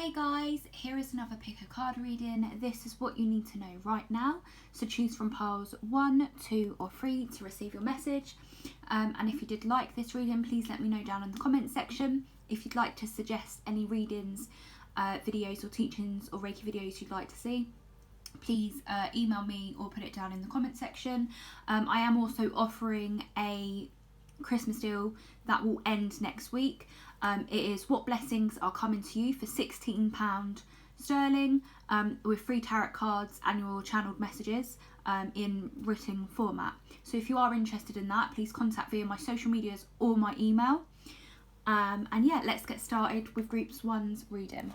Hey guys, here is another pick a card reading. This is what you need to know right now. So choose from piles 1, 2 or 3 to receive your message. And if you did like this reading, please let me know down in the comments section. If you'd like to suggest any readings, videos or teachings or Reiki videos you'd like to see, please email me or put it down in the comment section. I am also offering a Christmas deal that will end next week. It is What Blessings Are Coming to You for £16 sterling, with free tarot cards and your channeled messages in written format. So if you are interested in that, please contact via my social medias or my email. And yeah, let's get started with groups 1's reading.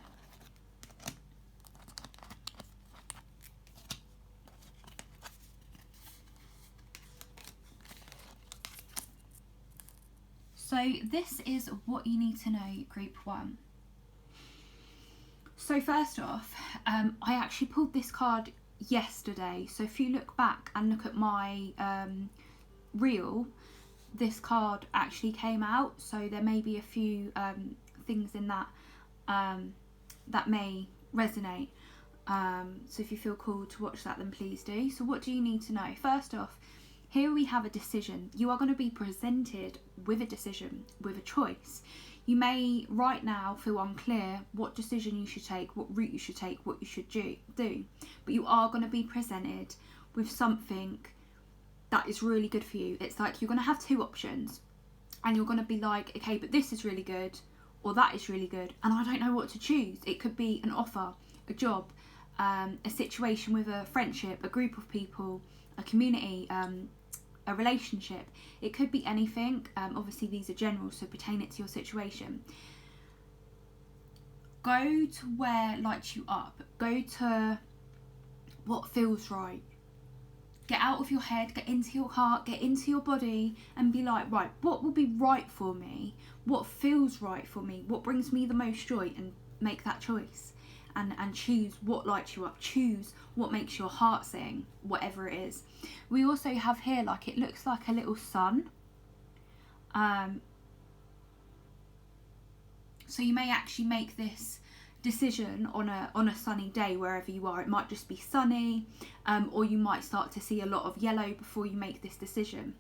So this is what you need to know, group 1. So first off, I actually pulled this card yesterday. So if you look back and look at my reel, this card actually came out. So there may be a few things in that that may resonate. So if you feel called to watch that, then please do. So what do you need to know? First off, here we have a decision. You are going to be presented with a decision, with a choice. You may right now feel unclear what decision you should take, what route you should take, what you should do. But you are going to be presented with something that is really good for you. It's like you're going to have two options and you're going to be like, okay, but this is really good or that is really good and I don't know what to choose. It could be an offer, a job, a situation with a friendship, a group of people, a community, a relationship. It could be anything. Obviously these are general, so pertain it to your situation. Go to where lights you up. Go to what feels right. Get out of your head, get into your heart, get into your body and be like, right, what will be right for me? What feels right for me? What brings me the most joy? And make that choice. And choose what lights you up, choose what makes your heart sing, whatever it is. We also have here, like, it looks like a little sun. So you may actually make this decision on a sunny day wherever you are. It might just be sunny, or you might start to see a lot of yellow before you make this decision.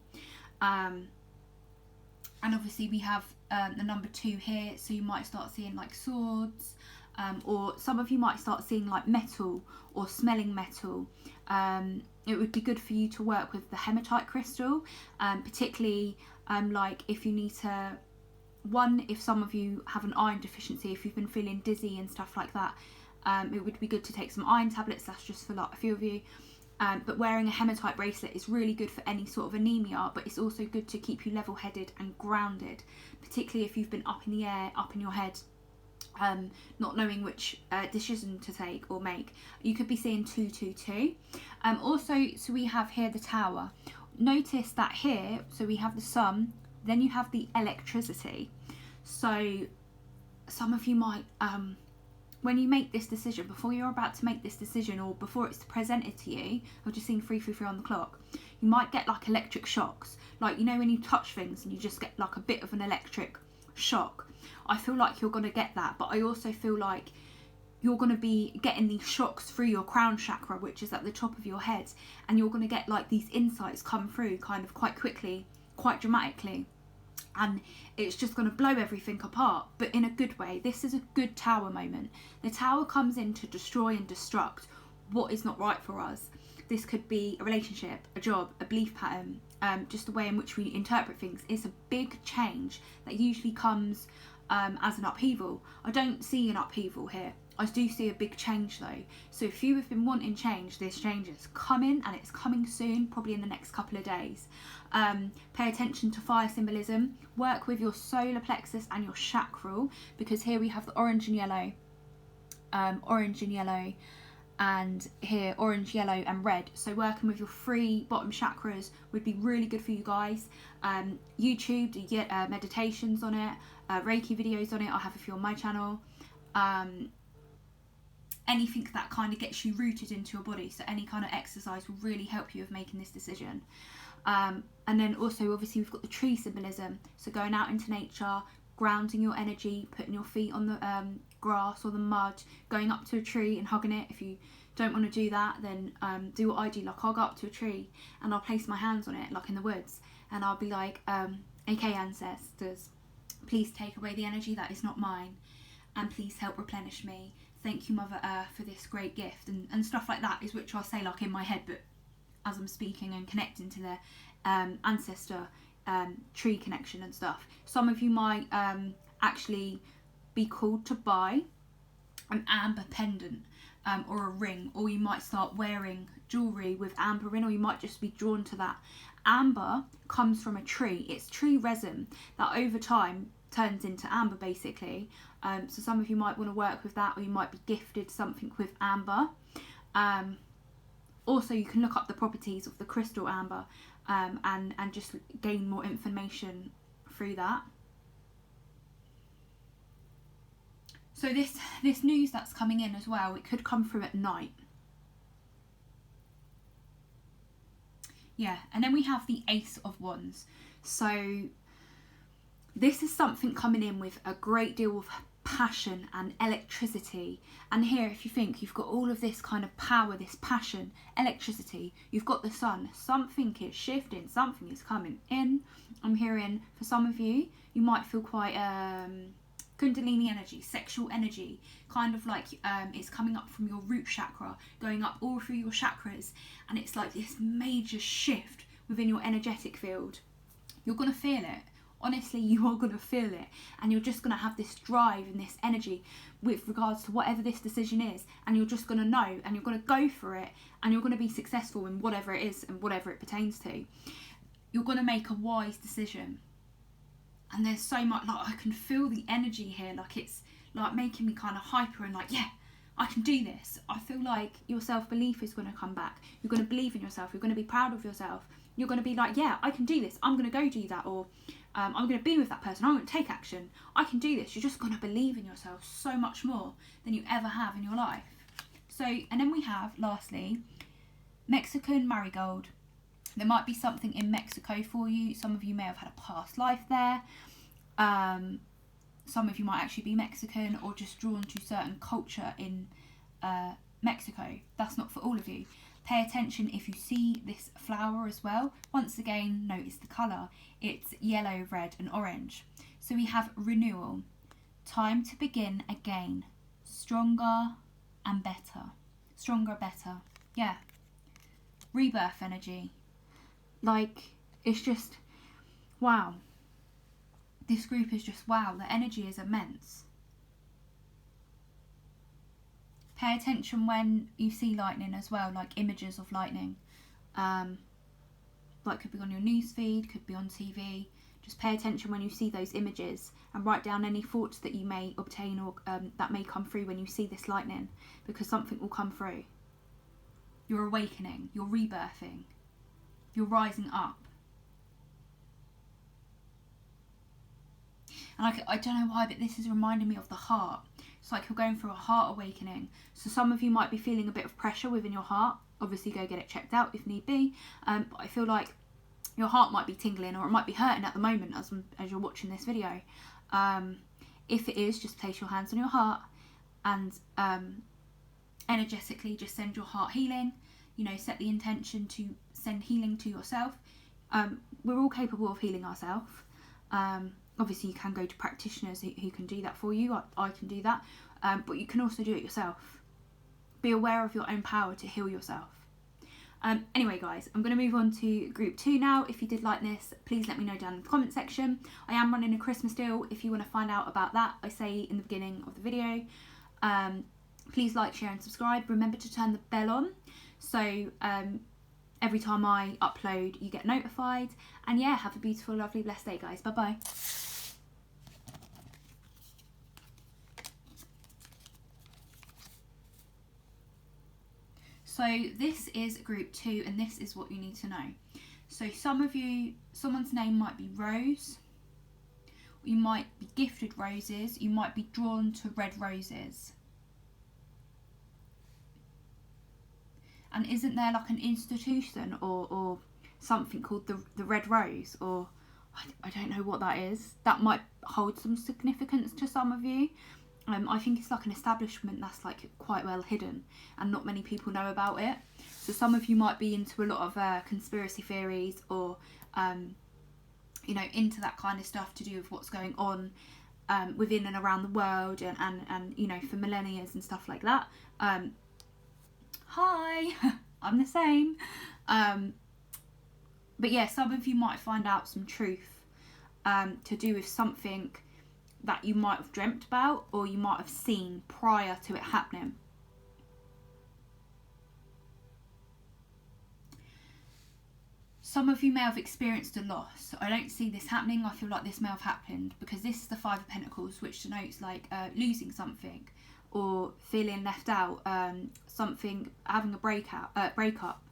And obviously we have the number 2 here, so you might start seeing like swords. Or some of you might start seeing like metal or smelling metal. It would be good for you to work with the hematite crystal, particularly like if you need to, if some of you have an iron deficiency, if you've been feeling dizzy and stuff like that, it would be good to take some iron tablets. That's just for like a few of you. But wearing a hematite bracelet is really good for any sort of anemia, but it's also good to keep you level-headed and grounded, particularly if you've been up in the air, up in your head, not knowing which decision to take or make. You could be seeing 222. Also, so we have here the Tower. Notice that here, so we have the sun, then you have the electricity. So some of you might, when you make this decision, before you're about to make this decision or before it's presented to you, I've just seen 333 on the clock, you might get like electric shocks. Like, you know, when you touch things and you just get like a bit of an electric shock. I feel like you're going to get that, but I also feel like you're going to be getting these shocks through your crown chakra, which is at the top of your head, and you're going to get like these insights come through kind of quite quickly, quite dramatically, and it's just going to blow everything apart, but in a good way. This is a good Tower moment. The Tower comes in to destroy and destruct what is not right for us. This could be a relationship, a job, a belief pattern, just the way in which we interpret things. It's a big change that usually comes as an upheaval. I don't see an upheaval here. I do see a big change though. So if you have been wanting change, this change is coming, and it's coming soon, probably in the next couple of days. Pay attention to fire symbolism. Work with your solar plexus and your chakral, because here we have the orange and yellow, and here orange, yellow and red. So working with your 3 bottom chakras would be really good for you guys. YouTube, you get meditations on it, Reiki videos on it. I'll have a few on my channel. Anything that kind of gets you rooted into your body, so any kind of exercise will really help you with making this decision. And then also obviously we've got the tree symbolism, so going out into nature, grounding your energy, putting your feet on the grass or the mud, going up to a tree and hugging it. If you don't want to do that, then do what I do. Like, I'll go up to a tree and I'll place my hands on it, like in the woods, and I'll be like, okay, ancestors, please take away the energy that is not mine, and please help replenish me. Thank you, Mother Earth, for this great gift, and stuff like that, is which I'll say like in my head, but as I'm speaking and connecting to their ancestor tree connection and stuff. Some of you might actually be called to buy an amber pendant or a ring, or you might start wearing jewellery with amber in, or you might just be drawn to that. Amber comes from a tree. It's tree resin that over time turns into amber, basically. So some of you might want to work with that, or you might be gifted something with amber. Also, you can look up the properties of the crystal amber and just gain more information through that. So this news that's coming in as well, it could come through at night. Yeah, and then we have the Ace of Wands. So this is something coming in with a great deal of passion and electricity. And here, if you think you've got all of this kind of power, this passion, electricity, you've got the sun, something is shifting, something is coming in. I'm hearing for some of you, you might feel quite Kundalini energy, sexual energy, kind of like it's coming up from your root chakra, going up all through your chakras, and it's like this major shift within your energetic field. You're going to feel it. Honestly, you are going to feel it, and you're just going to have this drive and this energy with regards to whatever this decision is, and you're just going to know, and you're going to go for it, and you're going to be successful in whatever it is and whatever it pertains to. You're going to make a wise decision. And there's so much, like, I can feel the energy here, like it's like making me kind of hyper and like, yeah, I can do this. I feel like your self-belief is going to come back. You're going to believe in yourself. You're going to be proud of yourself. You're going to be like, yeah, I can do this. I'm going to go do that. Or I'm going to be with that person. I'm going to take action. I can do this. You're just going to believe in yourself so much more than you ever have in your life. So, and then we have, lastly, Mexican Marigold. There might be something in Mexico for you. Some of you may have had a past life there. Some of you might actually be Mexican or just drawn to certain culture in Mexico. That's not for all of you. Pay attention if you see this flower as well. Once again, notice the colour. It's yellow, red and orange. So we have renewal. Time to begin again. Stronger and better. Stronger, better. Yeah. Rebirth energy. Like, it's just, wow. This group is just, wow, the energy is immense. Pay attention when you see lightning as well, like images of lightning. Like, could be on your newsfeed, could be on TV. Just pay attention when you see those images and write down any thoughts that you may obtain or that may come through when you see this lightning, because something will come through. You're awakening, you're rebirthing. You're rising up. And I don't know why, but this is reminding me of the heart. It's like you're going through a heart awakening. So some of you might be feeling a bit of pressure within your heart. Obviously, go get it checked out if need be. But I feel like your heart might be tingling, or it might be hurting at the moment as you're watching this video. If it is, just place your hands on your heart and energetically just send your heart healing. You know, set the intention to send healing to yourself. We're all capable of healing ourselves. Obviously, you can go to practitioners who can do that for you. I can do that. But you can also do it yourself. Be aware of your own power to heal yourself. Anyway, guys, I'm going to move on to group 2 now. If you did like this, please let me know down in the comment section. I am running a Christmas deal. If you want to find out about that, I say in the beginning of the video. Please like, share and subscribe. Remember to turn the bell on. So every time I upload, you get notified. And yeah, have a beautiful, lovely, blessed day, guys. Bye-bye. So this is group 2, and this is what you need to know. So some of you, someone's name might be Rose. You might be gifted roses. You might be drawn to red roses. And isn't there like an institution or something called the Red Rose? Or I don't know what that is. That might hold some significance to some of you. I think it's like an establishment that's like quite well hidden and not many people know about it. So some of you might be into a lot of conspiracy theories or, you know, into that kind of stuff to do with what's going on within and around the world and you know, for millennia and stuff like that. Hi, I'm the same. But yeah, some of you might find out some truth to do with something that you might have dreamt about or you might have seen prior to it happening. Some of you may have experienced a loss. I don't see this happening. I feel like this may have happened because this is the Five of Pentacles, which denotes like losing something or feeling left out, something, having a breakup,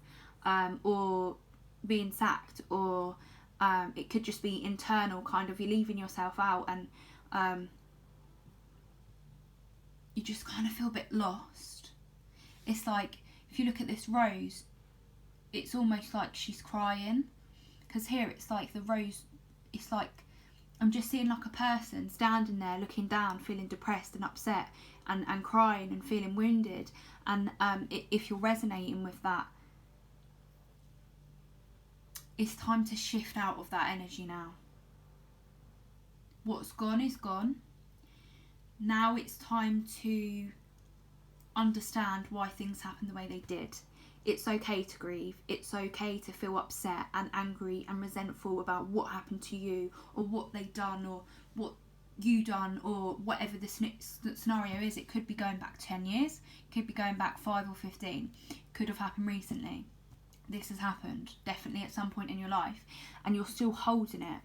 or being sacked, or it could just be internal, kind of you're leaving yourself out and you just kind of feel a bit lost. It's like, if you look at this rose, it's almost like she's crying, because here it's like the rose, it's like, I'm just seeing like a person standing there looking down, feeling depressed and upset and crying and feeling wounded. And if you're resonating with that, it's time to shift out of that energy now. What's gone is gone. Now it's time to understand why things happened the way they did. It's okay to grieve. It's okay to feel upset and angry and resentful about what happened to you or what they done or what you done or whatever the scenario is. It could be going back 10 years. It could be going back 5 or 15. It could have happened recently. This has happened definitely at some point in your life and you're still holding it.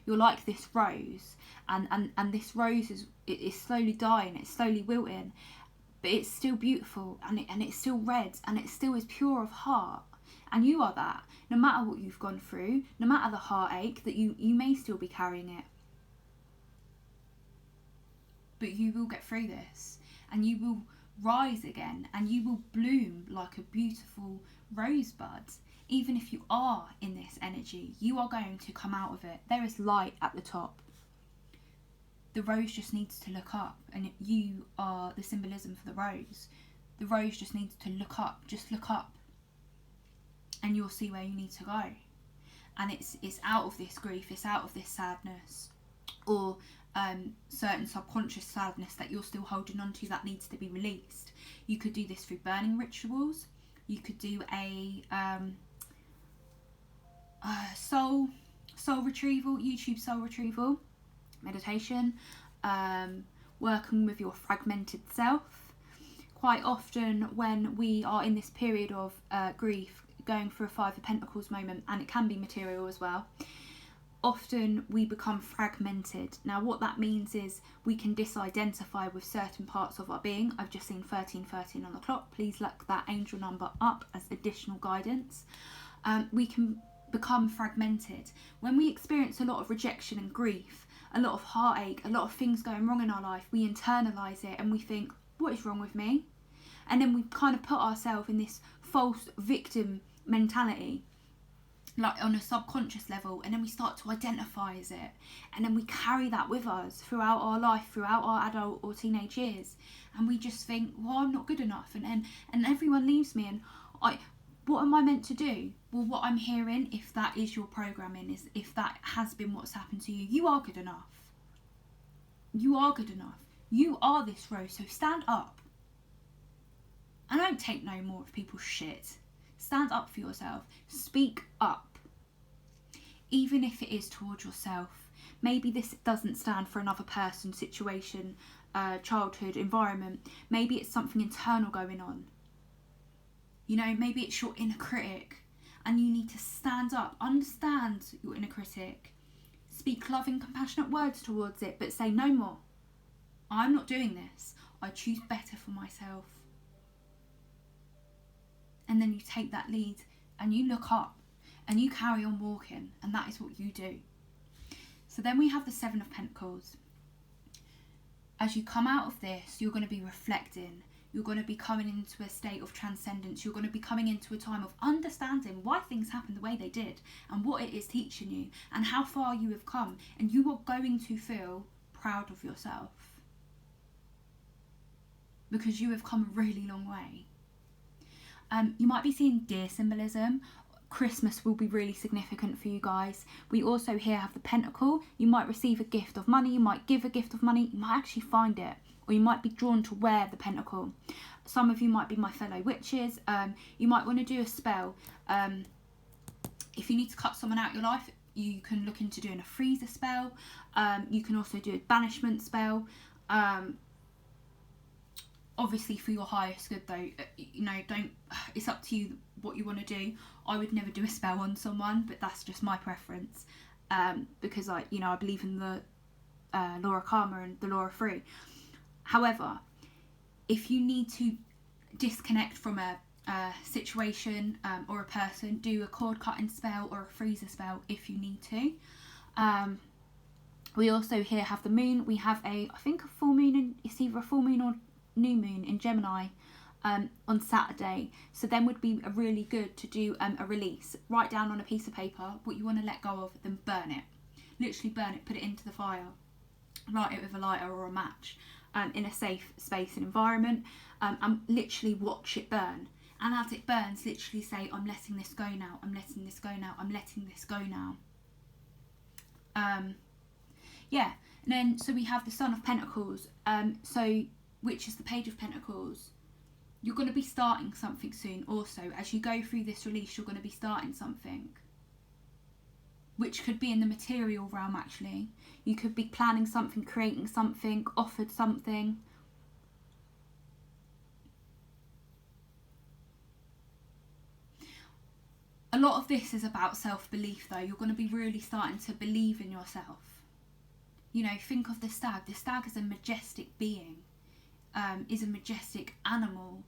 You're like this rose and this rose is slowly dying, it's slowly wilting, but it's still beautiful and it's still red and it still is pure of heart. And you are that. No matter what you've gone through, no matter the heartache, that you may still be carrying it. But you will get through this and you will rise again and you will bloom like a beautiful rosebud. Even if you are in this energy, you are going to come out of it. There is light at the top. The rose just needs to look up, and you are the symbolism for the rose. The rose just needs to look up. Just look up and you'll see where you need to go. And it's out of this grief, it's out of this sadness or certain subconscious sadness that you're still holding on to that needs to be released. You could do this through burning rituals. You could do a soul retrieval, YouTube soul retrieval meditation, working with your fragmented self. Quite often when we are in this period of grief, going through a Five of Pentacles moment, and it can be material as well, often we become fragmented. Now what that means is we can disidentify with certain parts of our being. I've just seen 1313 on the clock. Please look that angel number up as additional guidance. We can become fragmented. When we experience a lot of rejection and grief, a lot of heartache, a lot of things going wrong in our life, we internalize it and we think, what is wrong with me? And then we kind of put ourselves in this false victim mentality, like on a subconscious level, and then we start to identify as it, and then we carry that with us throughout our life, throughout our adult or teenage years, and we just think, well, I'm not good enough, and everyone leaves me, and what am I meant to do? Well, what I'm hearing, if that is your programming, is if that has been what's happened to you, you are good enough. You are good enough. You are this rose, so stand up. And don't take no more of people's shit. Stand up for yourself. Speak up. Even if it is towards yourself. Maybe this doesn't stand for another person, situation, childhood, environment. Maybe it's something internal going on. You know, maybe it's your inner critic and you need to stand up, understand your inner critic, speak loving, compassionate words towards it, but say no more. I'm not doing this. I choose better for myself. And then you take that lead and you look up and you carry on walking, and that is what you do. So then we have the Seven of Pentacles. As you come out of this, you're going to be reflecting. You're going to be coming into a state of transcendence. You're going to be coming into a time of understanding why things happen the way they did and what it is teaching you and how far you have come. And you are going to feel proud of yourself because you have come a really long way. You might be seeing deer symbolism. Christmas will be really significant for you guys. We also here have the Pentacle. You might receive a gift of money. You might give a gift of money. You might actually find it. Or you might be drawn to wear the Pentacle. Some of you might be my fellow witches. You might want to do a spell. If you need to cut someone out of your life, you can look into doing a freezer spell. You can also do a banishment spell. Obviously for your highest good though, it's up to you what you want to do. I would never do a spell on someone, but that's just my preference, because I believe in the law of karma and the law of free. However, if you need to disconnect from a situation or a person, do a cord cutting spell or a freezer spell if you need to. We also here have the moon. We have a full moon, it's either a full moon or new moon in Gemini on Saturday. So then would be really good to do a release. Write down on a piece of paper what you want to let go of, then burn it. Literally burn it, put it into the fire. Light it with a lighter or a match in a safe space and environment, and literally watch it burn. And as it burns, literally say, I'm letting this go now, I'm letting this go now, I'm letting this go now. Yeah, and then so we have the Son of Pentacles, which is the Page of Pentacles. You're going to be starting something soon also. As you go through this release, you're going to be starting something, which could be in the material realm actually. You could be planning something, creating something, offered something. A lot of this is about self-belief though. You're going to be really starting to believe in yourself. Think of the stag. The stag is a majestic being, is a majestic animal,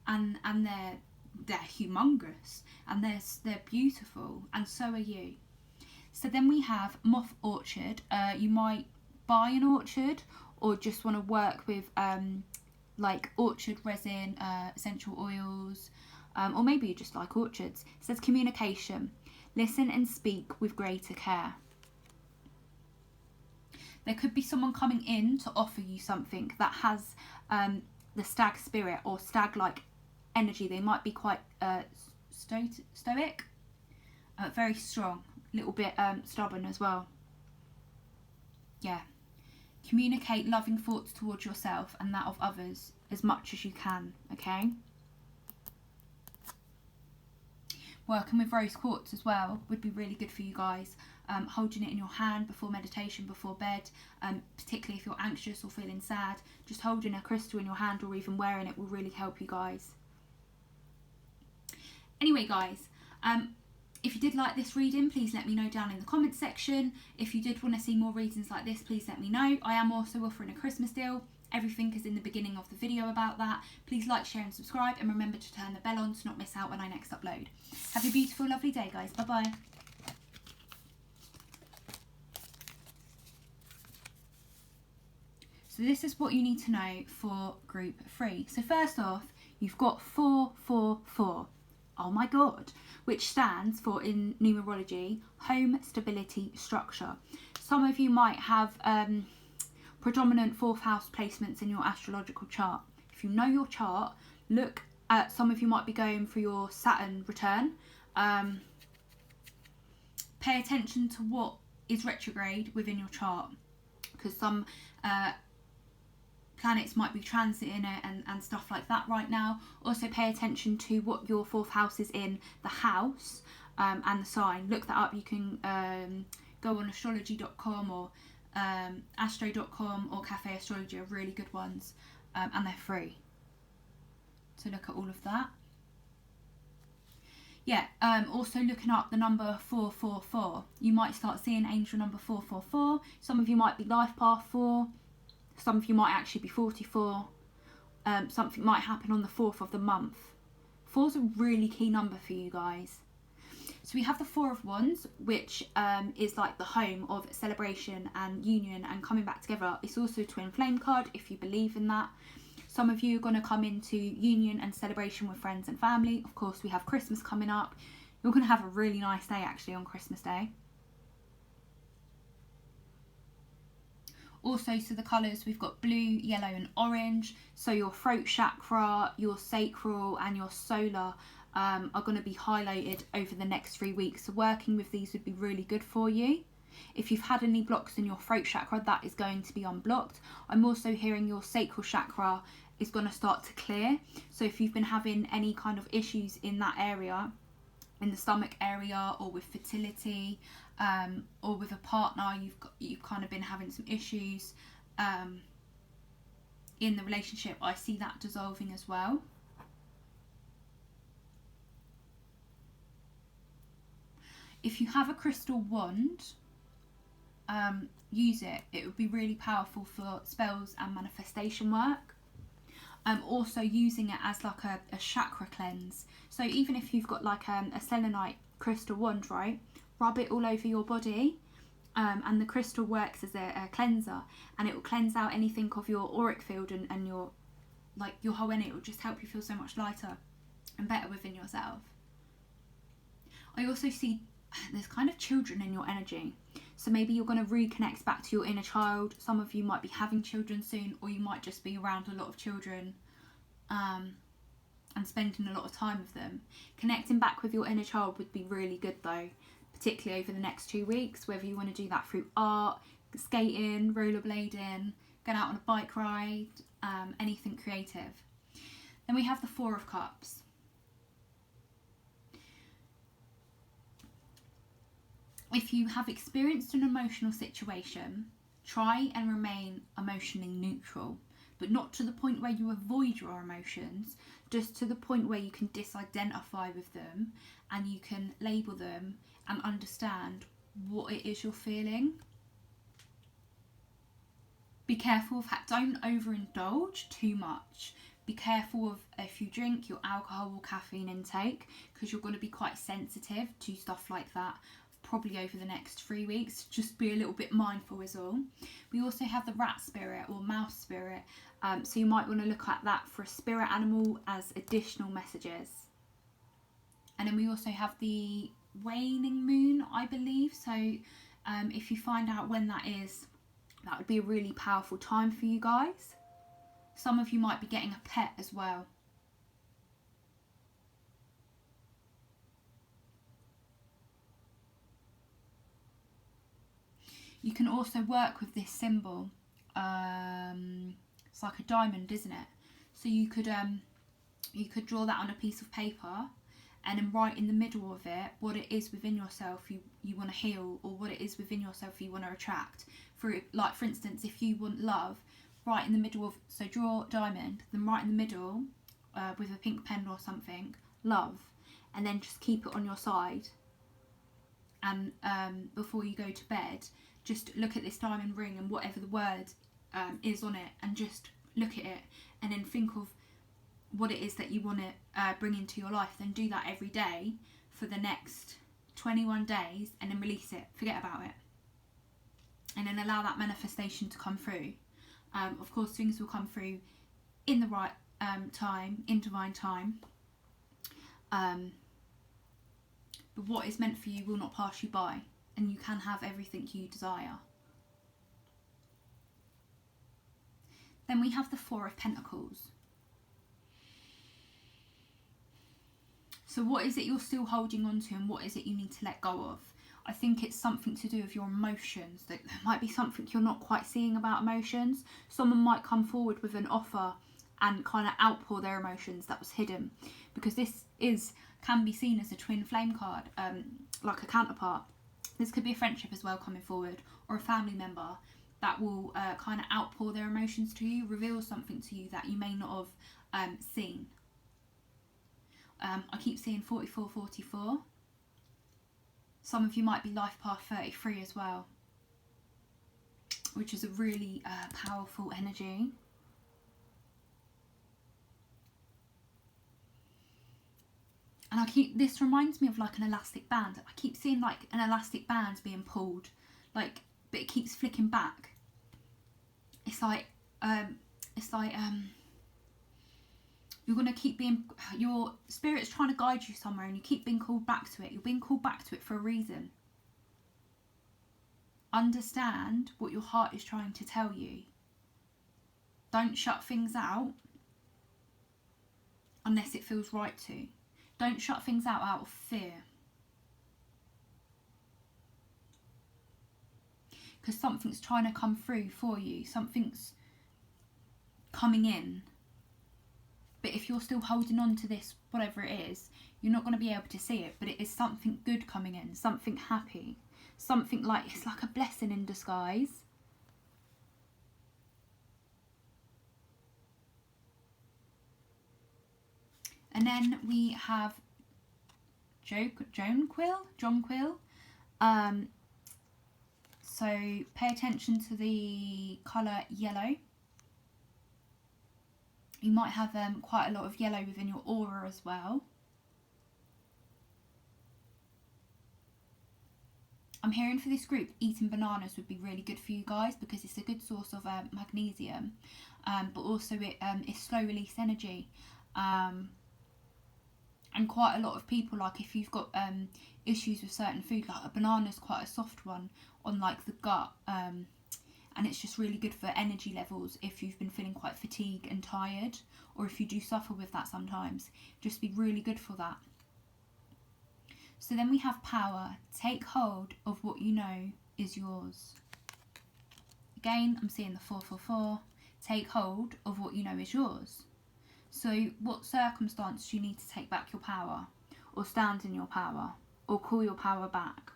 and they're humongous, and they're beautiful, and so are you. So then we have Moth Orchard. You might buy an orchard or just want to work with like orchard resin, essential oils, or maybe you just like orchids. It says communication. Listen and speak with greater care. There could be someone coming in to offer you something that has the stag spirit or stag-like energy. They might be quite stoic, very strong, a little bit stubborn as well. Yeah. Communicate loving thoughts towards yourself and that of others as much as you can, okay? Working with rose quartz as well would be really good for you guys. Holding it in your hand before meditation, before bed, particularly if you're anxious or feeling sad, just holding a crystal in your hand or even wearing it will really help you guys. Anyway guys, if you did like this reading, please let me know down in the comments section. If you did want to see more readings like this, please let me know. I am also offering a Christmas deal. Everything is in the beginning of the video about that. Please like, share and subscribe, and remember to turn the bell on to not miss out when I next upload. Have a beautiful, lovely day guys. Bye bye. So this is what you need to know for group 3. So first off, you've got 444. Oh my god. Which stands for, in numerology, home, stability, structure. Some of you might have predominant 4th house placements in your astrological chart. If you know your chart, look at, some of you might be going for your Saturn return. Pay attention to what is retrograde within your chart, because some planets might be transiting it and stuff like that right now. Also pay attention to what your 4th house is in, the house and the sign. Look that up. You can go on astrology.com or astro.com or Cafe Astrology are really good ones, and they're free. So look at all of that. Yeah, also looking up the number 444. You might start seeing angel number 444. Some of you might be life path 4. Some of you might actually be 44. Something might happen on the 4th of the month. 4 is a really key number for you guys. So we have the 4 of Wands, which is like the home of celebration and union and coming back together. It's also a twin flame card if you believe in that. Some of you are going to come into union and celebration with friends and family. Of course, we have Christmas coming up. You're going to have a really nice day actually on Christmas Day. Also, so the colours, we've got blue, yellow and orange. So your throat chakra, your sacral and your solar are going to be highlighted over the next 3 weeks. So working with these would be really good for you. If you've had any blocks in your throat chakra, that is going to be unblocked. I'm also hearing your sacral chakra is going to start to clear. So if you've been having any kind of issues in that area, in the stomach area, or with fertility, or with a partner, you've kind of been having some issues in the relationship, I see that dissolving as well. If you have a crystal wand, use it. It would be really powerful for spells and manifestation work. Also using it as like a chakra cleanse. So even if you've got like a selenite crystal wand, right, rub it all over your body, and the crystal works as a cleanser, and it will cleanse out anything of your auric field and your whole energy. It will just help you feel so much lighter and better within yourself. I also see there's kind of children in your energy. So maybe you're going to reconnect back to your inner child. Some of you might be having children soon, or you might just be around a lot of children and spending a lot of time with them. Connecting back with your inner child would be really good though, particularly over the next 2 weeks, whether you want to do that through art, skating, rollerblading, going out on a bike ride, anything creative. Then we have the Four of Cups. If you have experienced an emotional situation, try and remain emotionally neutral, but not to the point where you avoid your emotions, just to the point where you can disidentify with them and you can label them and understand what it is you're feeling. Be careful of don't overindulge too much. Be careful of if you drink, your alcohol or caffeine intake, because you're going to be quite sensitive to stuff like that probably over the next 3 weeks. Just be a little bit mindful is all. We also have the rat spirit or mouse spirit, so you might want to look at that for a spirit animal as additional messages. And then we also have the waning moon, I believe. So if you find out when that is, that would be a really powerful time for you guys. Some of you might be getting a pet as well. You can also work with this symbol. It's like a diamond, isn't it? So you could draw that on a piece of paper, and then write in the middle of it what it is within yourself you want to heal, or what it is within yourself you want to attract. For instance, if you want love, write in the middle of, so draw diamond, then write in the middle with a pink pen or something, love, and then just keep it on your side. And before you go to bed, just look at this diamond ring and whatever the word is on it, and just look at it and then think of what it is that you want to bring into your life. Then do that every day for the next 21 days and then release it. Forget about it. And then allow that manifestation to come through. Of course, things will come through in the right time, in divine time. But what is meant for you will not pass you by, and you can have everything you desire. Then we have the Four of Pentacles. So what is it you're still holding on to, and what is it you need to let go of? I think it's something to do with your emotions. There might be something you're not quite seeing about emotions. Someone might come forward with an offer and kind of outpour their emotions that was hidden, because this can be seen as a twin flame card, like a counterpart. This could be a friendship as well coming forward, or a family member that will kind of outpour their emotions to you, reveal something to you that you may not have seen. I keep seeing 44, 44. Some of you might be life path 33 as well, which is a really powerful energy. And this reminds me of like an elastic band. I keep seeing like an elastic band being pulled, but it keeps flicking back. It's like You're going to keep being, your spirit's trying to guide you somewhere and you keep being called back to it. You're being called back to it for a reason. Understand what your heart is trying to tell you. Don't shut things out unless it feels right to. Don't shut things out of fear. Because something's trying to come through for you. Something's coming in. But if you're still holding on to this, whatever it is, you're not going to be able to see it. But it is something good coming in. Something happy. Something like, it's like a blessing in disguise. And then we have John Quill. So pay attention to the colour yellow. You might have quite a lot of yellow within your aura as well. I'm hearing for this group, eating bananas would be really good for you guys because it's a good source of magnesium, but also it is slow release energy. And quite a lot of people, like if you've got issues with certain food, like a banana is quite a soft one on like the gut, and it's just really good for energy levels if you've been feeling quite fatigued and tired, or if you do suffer with that sometimes, just be really good for that. So then we have power. Take hold of what you know is yours. Again, I'm seeing the 444. Take hold of what you know is yours. So what circumstance do you need to take back your power, or stand in your power, or call your power back?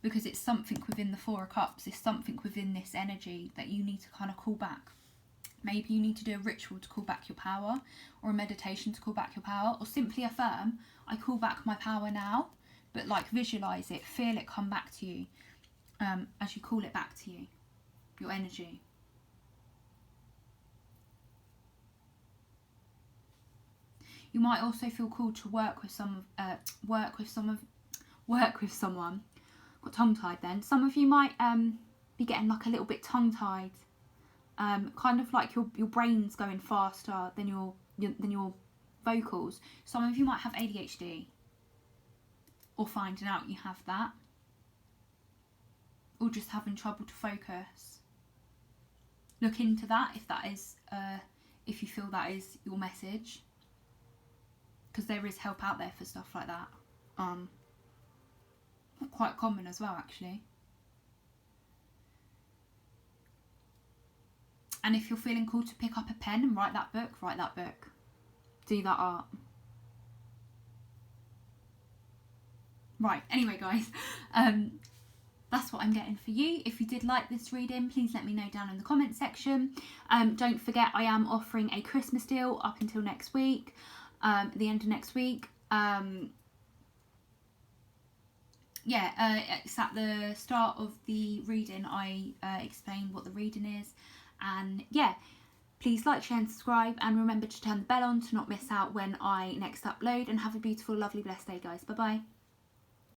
Because it's something within the Four of Cups, it's something within this energy that you need to kind of call back. Maybe you need to do a ritual to call back your power, or a meditation to call back your power, or simply affirm, I call back my power now, but like visualise it, feel it come back to you as you call it back to you, your energy. You might also feel called to work with someone. Got tongue-tied then. Some of you might be getting like a little bit tongue-tied. Kind of like your brain's going faster than your vocals. Some of you might have ADHD, or finding out you have that, or just having trouble to focus. Look into that if that is if you feel that is your message, because there is help out there for stuff like that. Quite common as well, actually. And if you're feeling called to pick up a pen and write that book, write that book. Do that art. Right, anyway guys, that's what I'm getting for you. If you did like this reading, please let me know down in the comment section. Don't forget, I am offering a Christmas deal up until next week, the end of next week. It's at the start of the reading I explain what the reading is, and yeah, please like, share and subscribe, and remember to turn the bell on to not miss out when I next upload, and have a beautiful, lovely, blessed day guys. Bye bye.